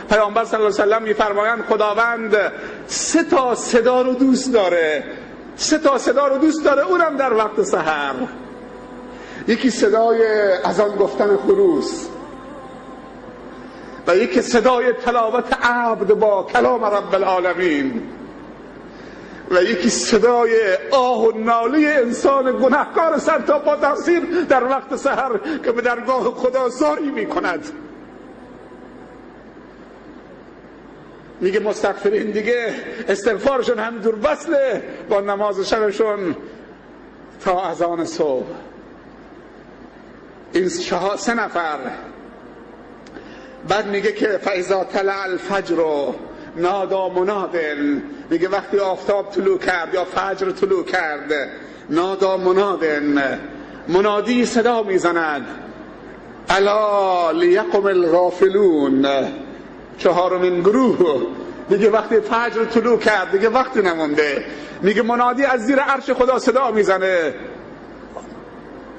پیامبر صلی الله علیه و سلم میفرمایند خداوند 3 تا صدا رو دوست داره، 3 تا صدا رو دوست داره، اونم در وقت سحر. یکی صدای اذان گفتن خروس و یکی صدای تلاوت عبد با کلام رب العالمین و یکی صدای آه و ناله انسان گناهکار سر تا پا تقصیر در وقت سحر که به درگاه خدا زاری می کند. میگه مستغفرین دیگه استغفارشون هم دور وصله با نماز شبشون تا اذان صبح. این 3 نفر. بعد میگه که فاذا طلع الفجر نادا منادن، میگه وقتی آفتاب طلوع کرد یا فجر طلوع کرد، نادا منادن، منادی صدا میزند الا لیقم الغافلون. 4مین گروه میگه وقتی فجر طلوع کرد دیگه وقتی نمونده، میگه منادی از زیر عرش خدا صدا میزنه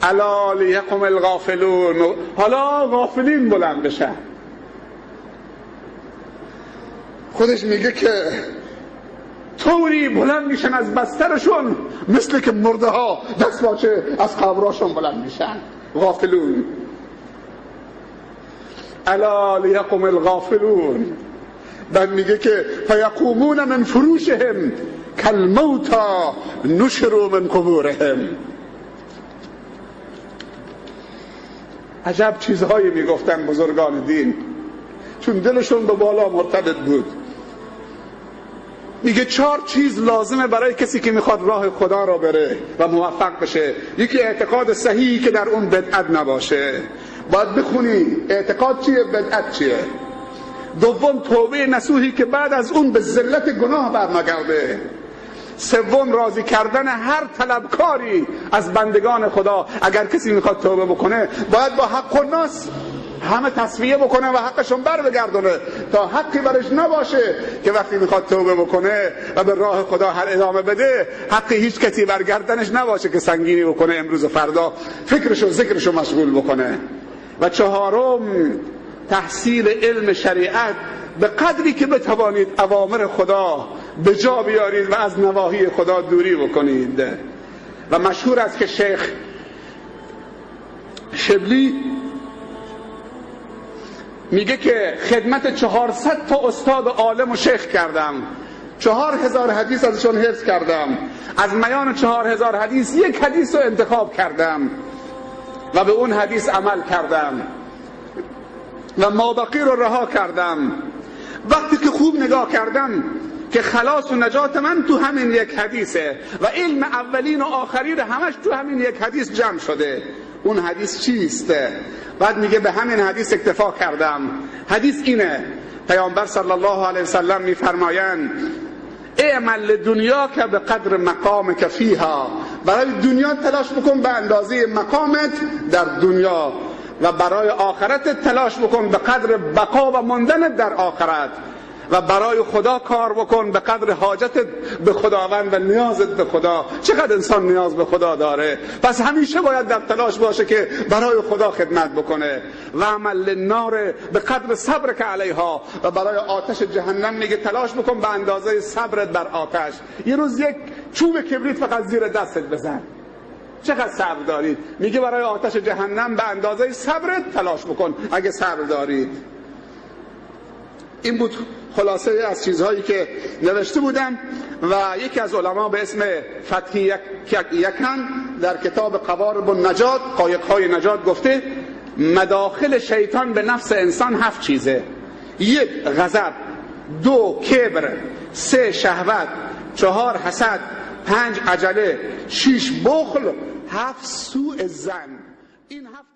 الا لیقم الغافلون، حالا غافلین بلند بشن. خودش میگه که طوری بلند میشن از بسترشون مثل که مرده ها دست باچه از قبراشون بلند میشن. غافلون الا لیقم الغافلون. بعد میگه که فیقومون من فروشهم کالموتی نشروا من قبورهم. عجب چیزهایی میگفتن بزرگان دین، چون دلشون به بالا مرتبط بود. میگه 4 چیز لازمه برای کسی که میخواد راه خدا را بره و موفق بشه. یکی اعتقاد صحیحی که در اون بدعت نباشه. باید بخونی اعتقاد چیه، بدعت چیه. دوم توبه نصوحی که بعد از اون به ذلت گناه برنگرده. سوم راضی کردن هر طلبکاری از بندگان خدا. اگر کسی میخواد توبه بکنه باید با حق الناس همه تصفیه بکنه و حقشون بر بگردونه تا حقی برش نباشه که وقتی میخواد توبه بکنه و به راه خدا هر ادامه بده حقی هیچ کسی برگردنش نباشه که سنگینی بکنه امروز و فردا فکرشو ذکرشو مشغول بکنه. و 4م تحصیل علم شریعت به قدری که بتوانید اوامر خدا به جا بیارید و از نواهی خدا دوری بکنید. و مشهور است که شیخ شبلی میگه که خدمت 400 تا استاد و عالم و شیخ کردم، 4000 حدیث ازشون حفظ کردم، از میان 4000 حدیث 1 حدیث رو انتخاب کردم و به اون حدیث عمل کردم و مابقی رو رها کردم. وقتی که خوب نگاه کردم که خلاص و نجات من تو همین 1 حدیثه و علم اولین و آخرین همش تو همین 1 حدیث جمع شده. اون حدیث چیست؟ بعد میگه به همین حدیث اکتفا کردم. حدیث اینه، پیامبر صلی الله علیه وسلم میفرمایند اعمل دنیا که به قدر مقامک فیها، برای دنیا تلاش بکن به اندازه مقامت در دنیا و برای آخرت تلاش بکن به قدر بقا و ماندنت در آخرت و برای خدا کار بکن به قدر حاجتت به خداوند و نیازت به خدا. چقدر انسان نیاز به خدا داره، پس همیشه باید در تلاش باشه که برای خدا خدمت بکنه. و عمل نار به قدر صبر که علیها، و برای آتش جهنم میگه تلاش بکن به اندازه صبرت بر آتش. یه روز 1 چوب کبریت فقط زیر دستت بزن، چقدر صبر دارید؟ میگه برای آتش جهنم به اندازه صبرت تلاش بکن اگه صبر دارید. این بود خلاصه از چیزهایی که نوشته بودم. و یکی از علما به اسم فتحی یکن در کتاب قوارب النجات، قایق‌های نجات، گفته مداخل شیطان به نفس انسان 7 چیزه: 1 غضب، 2 کبر، 3 شهوت، 4 حسد، 5 عجله، 6 بخل، 7 سوء ظن. این 7